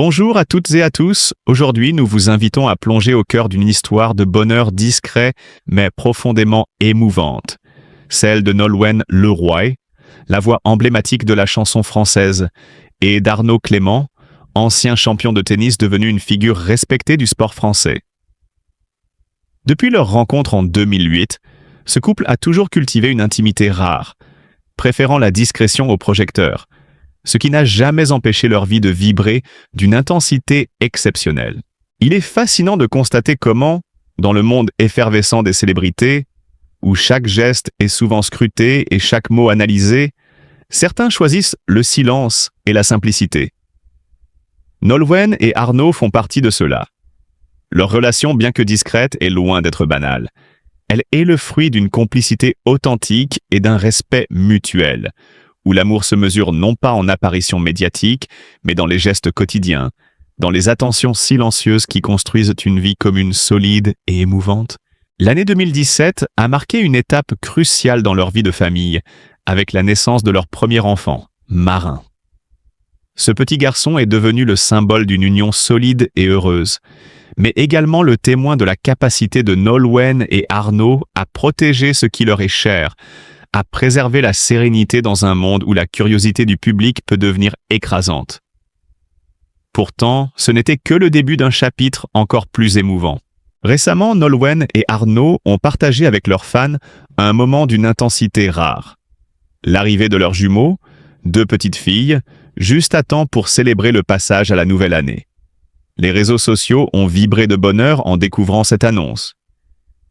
Bonjour à toutes et à tous. Aujourd'hui, nous vous invitons à plonger au cœur d'une histoire de bonheur discret, mais profondément émouvante. Celle de Nolwenn Leroy, la voix emblématique de la chanson française, et d'Arnaud Clément, ancien champion de tennis devenu une figure respectée du sport français. Depuis leur rencontre en 2008, ce couple a toujours cultivé une intimité rare, préférant la discrétion au projecteur, ce qui n'a jamais empêché leur vie de vibrer d'une intensité exceptionnelle. Il est fascinant de constater comment, dans le monde effervescent des célébrités, où chaque geste est souvent scruté et chaque mot analysé, certains choisissent le silence et la simplicité. Nolwenn et Arnaud font partie de cela. Leur relation, bien que discrète, est loin d'être banale. Elle est le fruit d'une complicité authentique et d'un respect mutuel, où l'amour se mesure non pas en apparitions médiatiques, mais dans les gestes quotidiens, dans les attentions silencieuses qui construisent une vie commune solide et émouvante. L'année 2017 a marqué une étape cruciale dans leur vie de famille, avec la naissance de leur premier enfant, Marin. Ce petit garçon est devenu le symbole d'une union solide et heureuse, mais également le témoin de la capacité de Nolwenn et Arnaud à protéger ce qui leur est cher, à préserver la sérénité dans un monde où la curiosité du public peut devenir écrasante. Pourtant, ce n'était que le début d'un chapitre encore plus émouvant. Récemment, Nolwenn et Arnaud ont partagé avec leurs fans un moment d'une intensité rare. L'arrivée de leurs jumeaux, 2 petites filles, juste à temps pour célébrer le passage à la nouvelle année. Les réseaux sociaux ont vibré de bonheur en découvrant cette annonce.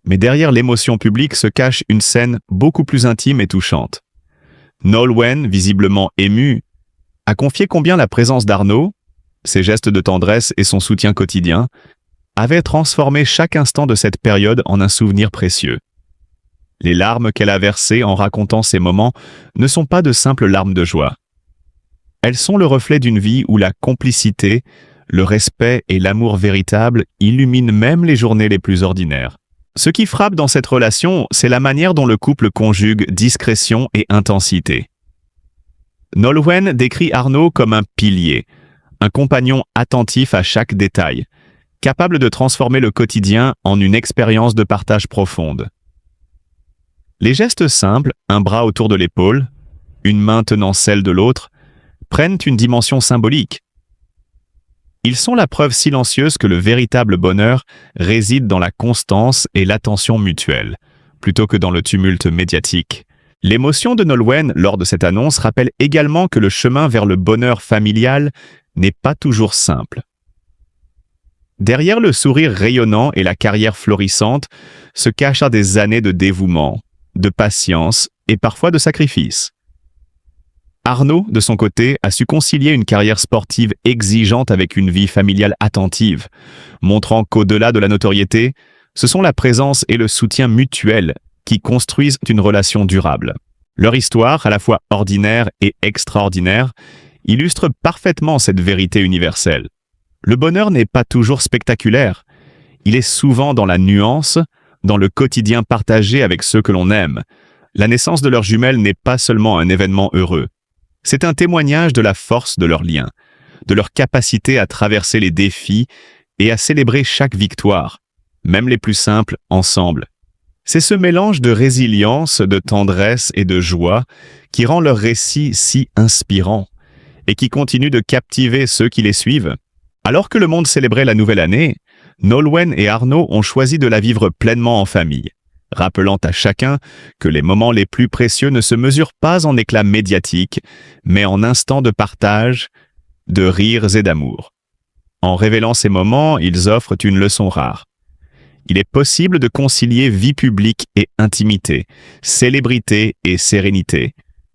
Mais derrière l'émotion publique se cache une scène beaucoup plus intime et touchante. Nolwenn, visiblement émue, a confié combien la présence d'Arnaud, ses gestes de tendresse et son soutien quotidien, avaient transformé chaque instant de cette période en un souvenir précieux. Les larmes qu'elle a versées en racontant ces moments ne sont pas de simples larmes de joie. Elles sont le reflet d'une vie où la complicité, le respect et l'amour véritable illuminent même les journées les plus ordinaires. Ce qui frappe dans cette relation, c'est la manière dont le couple conjugue discrétion et intensité. Nolwenn décrit Arnaud comme un pilier, un compagnon attentif à chaque détail, capable de transformer le quotidien en une expérience de partage profonde. Les gestes simples, un bras autour de l'épaule, une main tenant celle de l'autre, prennent une dimension symbolique. Ils sont la preuve silencieuse que le véritable bonheur réside dans la constance et l'attention mutuelle, plutôt que dans le tumulte médiatique. L'émotion de Nolwenn lors de cette annonce rappelle également que le chemin vers le bonheur familial n'est pas toujours simple. Derrière le sourire rayonnant et la carrière florissante se cachent des années de dévouement, de patience et parfois de sacrifice. Arnaud, de son côté, a su concilier une carrière sportive exigeante avec une vie familiale attentive, montrant qu'au-delà de la notoriété, ce sont la présence et le soutien mutuel qui construisent une relation durable. Leur histoire, à la fois ordinaire et extraordinaire, illustre parfaitement cette vérité universelle. Le bonheur n'est pas toujours spectaculaire. Il est souvent dans la nuance, dans le quotidien partagé avec ceux que l'on aime. La naissance de leurs jumelles n'est pas seulement un événement heureux. C'est un témoignage de la force de leur lien, de leur capacité à traverser les défis et à célébrer chaque victoire, même les plus simples, ensemble. C'est ce mélange de résilience, de tendresse et de joie qui rend leur récit si inspirant et qui continue de captiver ceux qui les suivent. Alors que le monde célébrait la nouvelle année, Nolwenn et Arnaud ont choisi de la vivre pleinement en famille, rappelant à chacun que les moments les plus précieux ne se mesurent pas en éclats médiatiques, mais en instants de partage, de rires et d'amour. En révélant ces moments, ils offrent une leçon rare. Il est possible de concilier vie publique et intimité, célébrité et sérénité,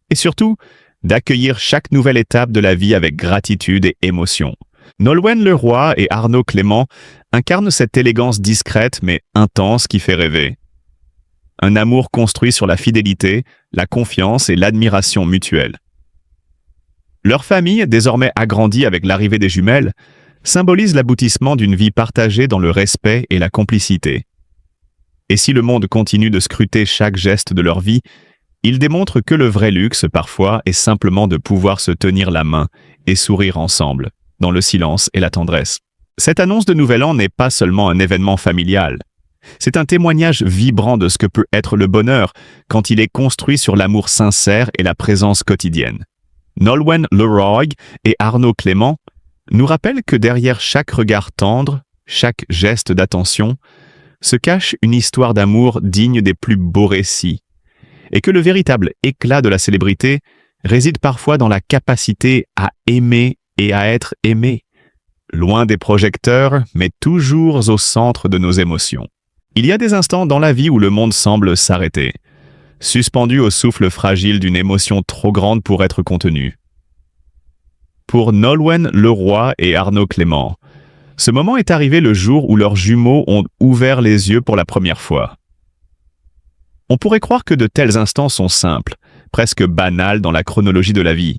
et surtout d'accueillir chaque nouvelle étape de la vie avec gratitude et émotion. Nolwenn Leroy et Arnaud Clément incarnent cette élégance discrète mais intense qui fait rêver. Un amour construit sur la fidélité, la confiance et l'admiration mutuelle. Leur famille, désormais agrandie avec l'arrivée des jumelles, symbolise l'aboutissement d'une vie partagée dans le respect et la complicité. Et si le monde continue de scruter chaque geste de leur vie, il démontre que le vrai luxe, parfois, est simplement de pouvoir se tenir la main et sourire ensemble. dans le silence et la tendresse. Cette annonce de Nouvel An n'est pas seulement un événement familial. C'est un témoignage vibrant de ce que peut être le bonheur quand il est construit sur l'amour sincère et la présence quotidienne. Nolwenn Leroy et Arnaud Clément nous rappellent que derrière chaque regard tendre, chaque geste d'attention, se cache une histoire d'amour digne des plus beaux récits, et que le véritable éclat de la célébrité réside parfois dans la capacité à aimer et à être aimé, loin des projecteurs, mais toujours au centre de nos émotions. Il y a des instants dans la vie où le monde semble s'arrêter, suspendu au souffle fragile d'une émotion trop grande pour être contenue. Pour Nolwenn Leroy et Arnaud Clément, ce moment est arrivé le jour où leurs jumeaux ont ouvert les yeux pour la première fois. On pourrait croire que de tels instants sont simples, presque banals dans la chronologie de la vie.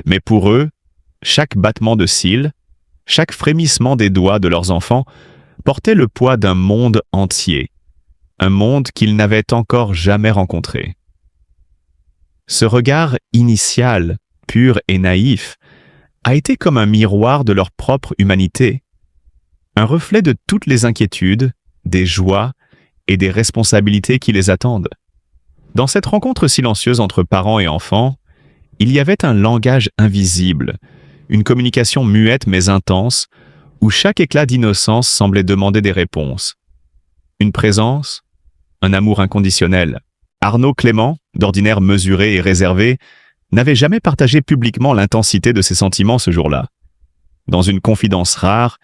Mais pour eux, chaque battement de cils, chaque frémissement des doigts de leurs enfants portait le poids d'un monde entier, un monde qu'ils n'avaient encore jamais rencontré. Ce regard initial, pur et naïf, a été comme un miroir de leur propre humanité, un reflet de toutes les inquiétudes, des joies et des responsabilités qui les attendent. Dans cette rencontre silencieuse entre parents et enfants, il y avait un langage invisible, une communication muette mais intense, où chaque éclat d'innocence semblait demander des réponses. Une présence, un amour inconditionnel. Arnaud Clément, d'ordinaire mesuré et réservé, n'avait jamais partagé publiquement l'intensité de ses sentiments ce jour-là. Dans une confidence rare,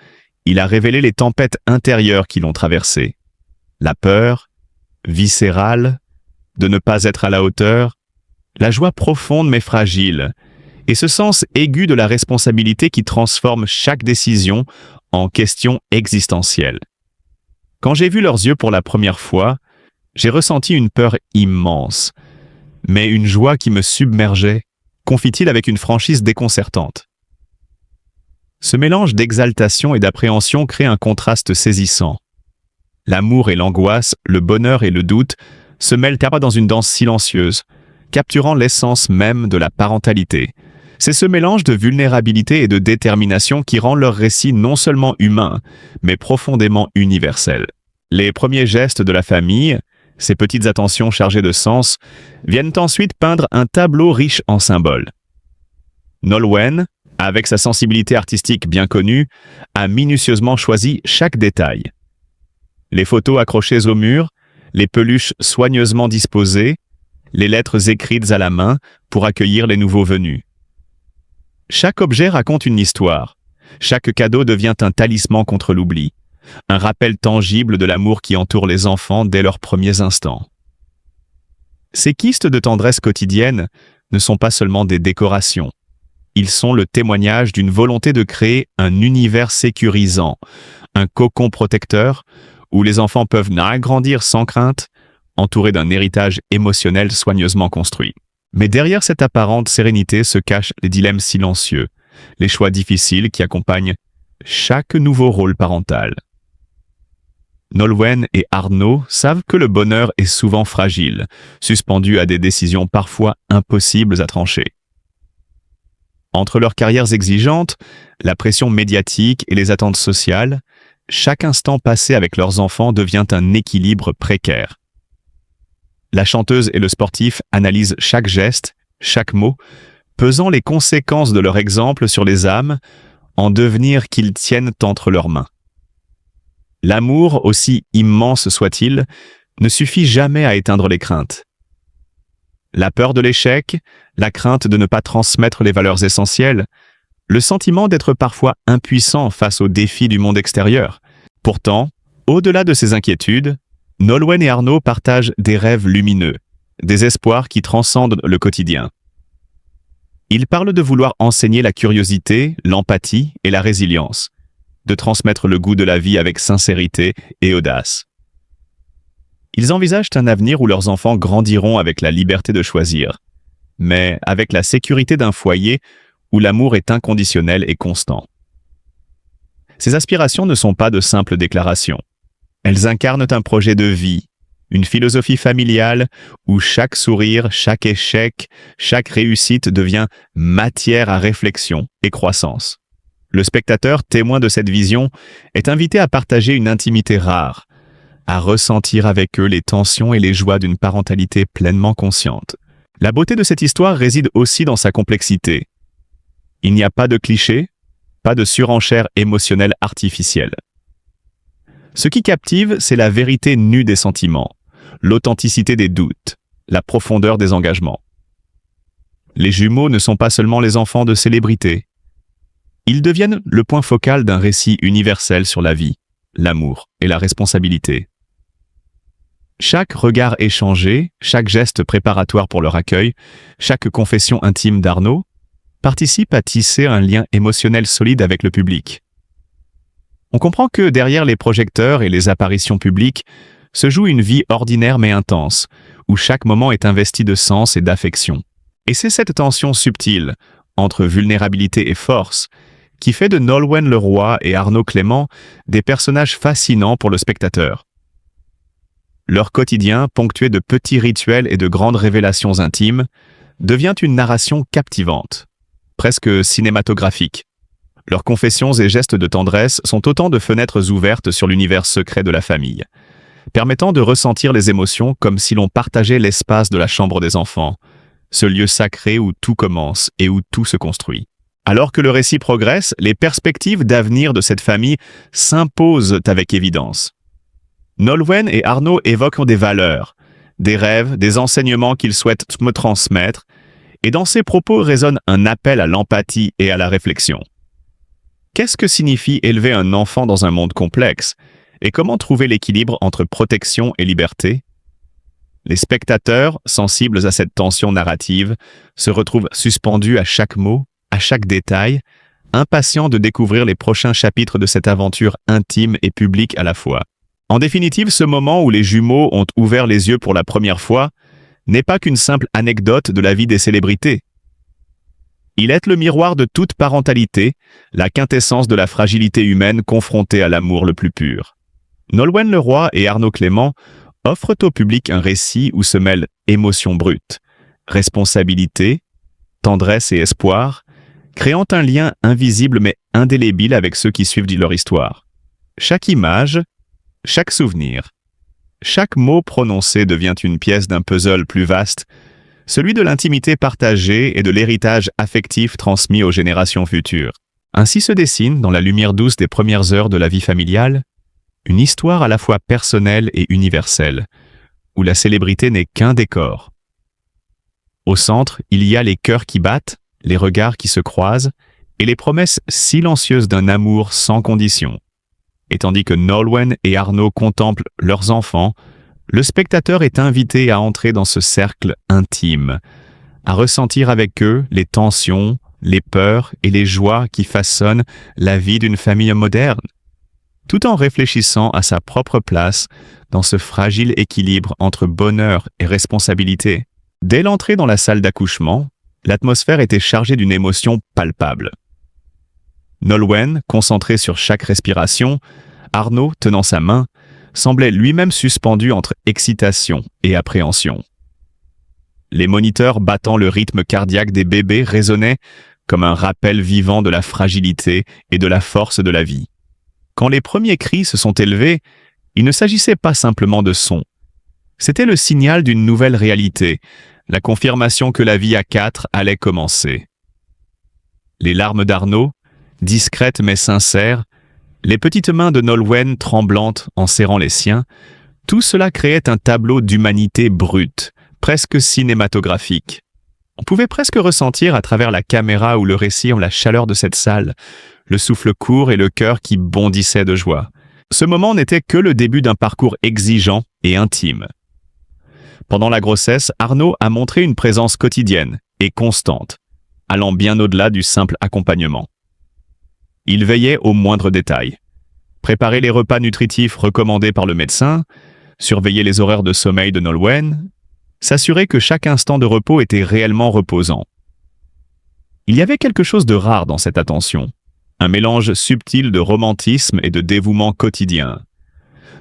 il a révélé les tempêtes intérieures qui l'ont traversé. La peur, viscérale, de ne pas être à la hauteur, la joie profonde mais fragile, et ce sens aigu de la responsabilité qui transforme chaque décision en question existentielle. Quand j'ai vu leurs yeux pour la première fois, j'ai ressenti une peur immense, mais une joie qui me submergeait, confie-t-il avec une franchise déconcertante. Ce mélange d'exaltation et d'appréhension crée un contraste saisissant. L'amour et l'angoisse, le bonheur et le doute se mêlent dans une danse silencieuse, capturant l'essence même de la parentalité. C'est ce mélange de vulnérabilité et de détermination qui rend leur récit non seulement humain, mais profondément universel. Les premiers gestes de la famille, ces petites attentions chargées de sens, viennent ensuite peindre un tableau riche en symboles. Nolwenn, avec sa sensibilité artistique bien connue, a minutieusement choisi chaque détail. Les photos accrochées au mur, les peluches soigneusement disposées, les lettres écrites à la main pour accueillir les nouveaux venus. Chaque objet raconte une histoire. Chaque cadeau devient un talisman contre l'oubli, un rappel tangible de l'amour qui entoure les enfants dès leurs premiers instants. Ces kystes de tendresse quotidienne ne sont pas seulement des décorations. Ils sont le témoignage d'une volonté de créer un univers sécurisant, un cocon protecteur où les enfants peuvent grandir sans crainte, entourés d'un héritage émotionnel soigneusement construit. Mais derrière cette apparente sérénité se cachent les dilemmes silencieux, les choix difficiles qui accompagnent chaque nouveau rôle parental. Nolwenn et Arnaud savent que le bonheur est souvent fragile, suspendu à des décisions parfois impossibles à trancher. Entre leurs carrières exigeantes, la pression médiatique et les attentes sociales, chaque instant passé avec leurs enfants devient un équilibre précaire. La chanteuse et le sportif analysent chaque geste, chaque mot, pesant les conséquences de leur exemple sur les âmes, en devenir qu'ils tiennent entre leurs mains. L'amour, aussi immense soit-il, ne suffit jamais à éteindre les craintes. La peur de l'échec, la crainte de ne pas transmettre les valeurs essentielles, le sentiment d'être parfois impuissant face aux défis du monde extérieur. Pourtant, au-delà de ces inquiétudes, Nolwenn et Arnaud partagent des rêves lumineux, des espoirs qui transcendent le quotidien. Ils parlent de vouloir enseigner la curiosité, l'empathie et la résilience, de transmettre le goût de la vie avec sincérité et audace. Ils envisagent un avenir où leurs enfants grandiront avec la liberté de choisir, mais avec la sécurité d'un foyer où l'amour est inconditionnel et constant. Ces aspirations ne sont pas de simples déclarations. Elles incarnent un projet de vie, une philosophie familiale où chaque sourire, chaque échec, chaque réussite devient matière à réflexion et croissance. Le spectateur, témoin de cette vision, est invité à partager une intimité rare, à ressentir avec eux les tensions et les joies d'une parentalité pleinement consciente. La beauté de cette histoire réside aussi dans sa complexité. Il n'y a pas de clichés, pas de surenchère émotionnelle artificielle. Ce qui captive, c'est la vérité nue des sentiments, l'authenticité des doutes, la profondeur des engagements. Les jumeaux ne sont pas seulement les enfants de célébrités. Ils deviennent le point focal d'un récit universel sur la vie, l'amour et la responsabilité. Chaque regard échangé, chaque geste préparatoire pour leur accueil, chaque confession intime d'Arnaud, participe à tisser un lien émotionnel solide avec le public. On comprend que derrière les projecteurs et les apparitions publiques se joue une vie ordinaire mais intense, où chaque moment est investi de sens et d'affection. Et c'est cette tension subtile, entre vulnérabilité et force, qui fait de Nolwenn Leroy et Arnaud Clément des personnages fascinants pour le spectateur. Leur quotidien, ponctué de petits rituels et de grandes révélations intimes, devient une narration captivante, presque cinématographique. Leurs confessions et gestes de tendresse sont autant de fenêtres ouvertes sur l'univers secret de la famille, permettant de ressentir les émotions comme si l'on partageait l'espace de la chambre des enfants, ce lieu sacré où tout commence et où tout se construit. Alors que le récit progresse, les perspectives d'avenir de cette famille s'imposent avec évidence. Nolwenn et Arnaud évoquent des valeurs, des rêves, des enseignements qu'ils souhaitent me transmettre, et dans ces propos résonne un appel à l'empathie et à la réflexion. Qu'est-ce que signifie élever un enfant dans un monde complexe, et comment trouver l'équilibre entre protection et liberté? Les spectateurs, sensibles à cette tension narrative, se retrouvent suspendus à chaque mot, à chaque détail, impatients de découvrir les prochains chapitres de cette aventure intime et publique à la fois. En définitive, ce moment où les jumeaux ont ouvert les yeux pour la première fois n'est pas qu'une simple anecdote de la vie des célébrités. Il est le miroir de toute parentalité, la quintessence de la fragilité humaine confrontée à l'amour le plus pur. Nolwenn Leroy et Arnaud Clément offrent au public un récit où se mêlent émotion brute, responsabilité, tendresse et espoir, créant un lien invisible mais indélébile avec ceux qui suivent leur histoire. Chaque image, chaque souvenir, chaque mot prononcé devient une pièce d'un puzzle plus vaste, celui de l'intimité partagée et de l'héritage affectif transmis aux générations futures. Ainsi se dessine, dans la lumière douce des premières heures de la vie familiale, une histoire à la fois personnelle et universelle, où la célébrité n'est qu'un décor. Au centre, il y a les cœurs qui battent, les regards qui se croisent, et les promesses silencieuses d'un amour sans condition. Et tandis que Nolwenn et Arnaud contemplent leurs enfants, le spectateur est invité à entrer dans ce cercle intime, à ressentir avec eux les tensions, les peurs et les joies qui façonnent la vie d'une famille moderne, tout en réfléchissant à sa propre place dans ce fragile équilibre entre bonheur et responsabilité. Dès l'entrée dans la salle d'accouchement, l'atmosphère était chargée d'une émotion palpable. Nolwenn, concentré sur chaque respiration, Arnaud, tenant sa main, semblait lui-même suspendu entre excitation et appréhension. Les moniteurs battant le rythme cardiaque des bébés résonnaient comme un rappel vivant de la fragilité et de la force de la vie. Quand les premiers cris se sont élevés, il ne s'agissait pas simplement de sons. C'était le signal d'une nouvelle réalité, la confirmation que la vie à quatre allait commencer. Les larmes d'Arnaud, discrètes mais sincères, les petites mains de Nolwenn tremblantes en serrant les siens, tout cela créait un tableau d'humanité brute, presque cinématographique. On pouvait presque ressentir à travers la caméra ou le récit la chaleur de cette salle, le souffle court et le cœur qui bondissait de joie. Ce moment n'était que le début d'un parcours exigeant et intime. Pendant la grossesse, Arnaud a montré une présence quotidienne et constante, allant bien au-delà du simple accompagnement. Il veillait aux moindres détails. Préparer les repas nutritifs recommandés par le médecin, surveiller les horaires de sommeil de Nolwenn, s'assurer que chaque instant de repos était réellement reposant. Il y avait quelque chose de rare dans cette attention, un mélange subtil de romantisme et de dévouement quotidien.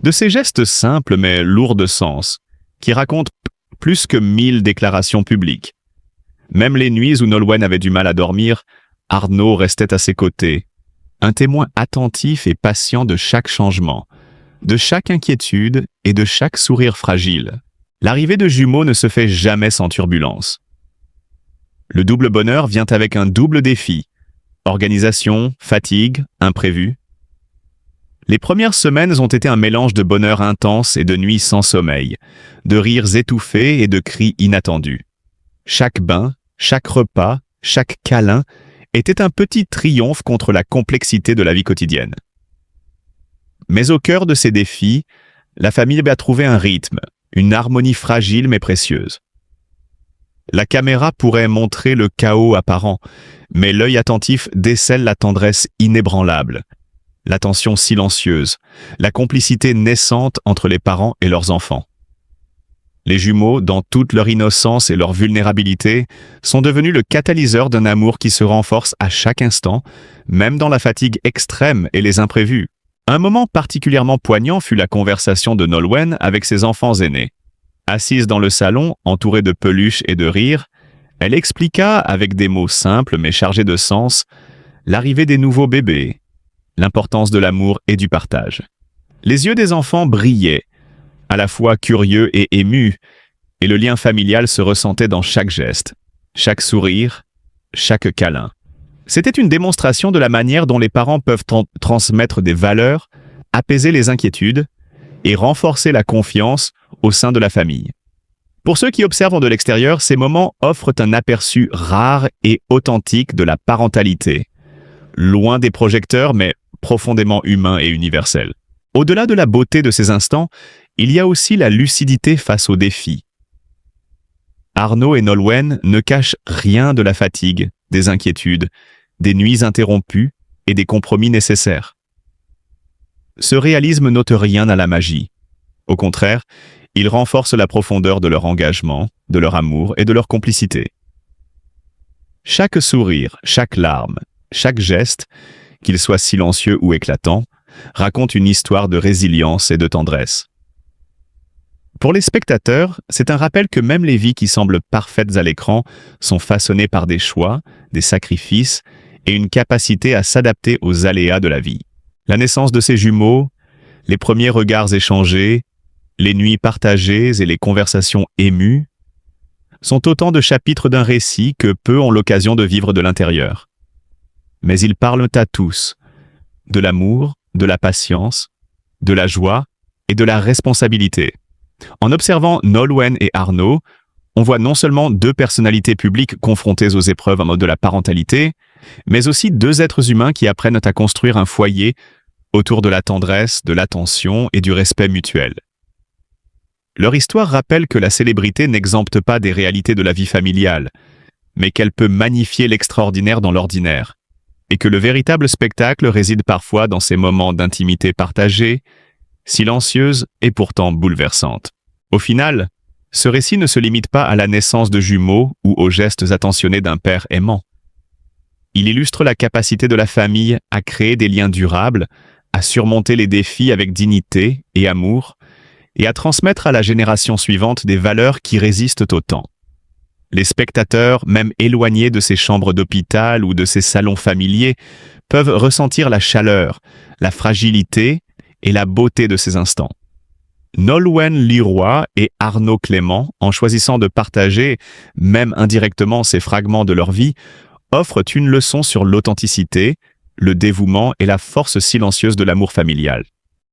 De ces gestes simples mais lourds de sens, qui racontent plus que 1000 déclarations publiques. Même les nuits où Nolwenn avait du mal à dormir, Arnaud restait à ses côtés, un témoin attentif et patient de chaque changement, de chaque inquiétude et de chaque sourire fragile. L'arrivée de jumeaux ne se fait jamais sans turbulence. Le double bonheur vient avec un double défi: organisation, fatigue, imprévu. Les premières semaines ont été un mélange de bonheur intense et de nuits sans sommeil, de rires étouffés et de cris inattendus. Chaque bain, chaque repas, chaque câlin était un petit triomphe contre la complexité de la vie quotidienne. Mais au cœur de ces défis, la famille a trouvé un rythme, une harmonie fragile mais précieuse. La caméra pourrait montrer le chaos apparent, mais l'œil attentif décèle la tendresse inébranlable, l'attention silencieuse, la complicité naissante entre les parents et leurs enfants. Les jumeaux, dans toute leur innocence et leur vulnérabilité, sont devenus le catalyseur d'un amour qui se renforce à chaque instant, même dans la fatigue extrême et les imprévus. Un moment particulièrement poignant fut la conversation de Nolwenn avec ses enfants aînés. Assise dans le salon, entourée de peluches et de rires, elle expliqua, avec des mots simples mais chargés de sens, l'arrivée des nouveaux bébés, l'importance de l'amour et du partage. Les yeux des enfants brillaient, à la fois curieux et émus, et le lien familial se ressentait dans chaque geste, chaque sourire, chaque câlin. C'était une démonstration de la manière dont les parents peuvent transmettre des valeurs, apaiser les inquiétudes et renforcer la confiance au sein de la famille. Pour ceux qui observent de l'extérieur, ces moments offrent un aperçu rare et authentique de la parentalité, loin des projecteurs mais profondément humain et universel. Au-delà de la beauté de ces instants, il y a aussi la lucidité face aux défis. Arnaud et Nolwenn ne cachent rien de la fatigue, des inquiétudes, des nuits interrompues et des compromis nécessaires. Ce réalisme n'ôte rien à la magie. Au contraire, il renforce la profondeur de leur engagement, de leur amour et de leur complicité. Chaque sourire, chaque larme, chaque geste, qu'il soit silencieux ou éclatant, raconte une histoire de résilience et de tendresse. Pour les spectateurs, c'est un rappel que même les vies qui semblent parfaites à l'écran sont façonnées par des choix, des sacrifices et une capacité à s'adapter aux aléas de la vie. La naissance de ces jumeaux, les premiers regards échangés, les nuits partagées et les conversations émues sont autant de chapitres d'un récit que peu ont l'occasion de vivre de l'intérieur. Mais ils parlent à tous, de l'amour, de la patience, de la joie et de la responsabilité. En observant Nolwenn et Arnaud, on voit non seulement deux personnalités publiques confrontées aux épreuves de la parentalité, mais aussi deux êtres humains qui apprennent à construire un foyer autour de la tendresse, de l'attention et du respect mutuel. Leur histoire rappelle que la célébrité n'exempte pas des réalités de la vie familiale, mais qu'elle peut magnifier l'extraordinaire dans l'ordinaire, et que le véritable spectacle réside parfois dans ces moments d'intimité partagée, silencieuse et pourtant bouleversante. Au final, ce récit ne se limite pas à la naissance de jumeaux ou aux gestes attentionnés d'un père aimant. Il illustre la capacité de la famille à créer des liens durables, à surmonter les défis avec dignité et amour, et à transmettre à la génération suivante des valeurs qui résistent au temps. Les spectateurs, même éloignés de ces chambres d'hôpital ou de ces salons familiers, peuvent ressentir la chaleur, la fragilité et la beauté de ces instants. Nolwenn Leroy et Arnaud Clément, en choisissant de partager, même indirectement, ces fragments de leur vie, offrent une leçon sur l'authenticité, le dévouement et la force silencieuse de l'amour familial.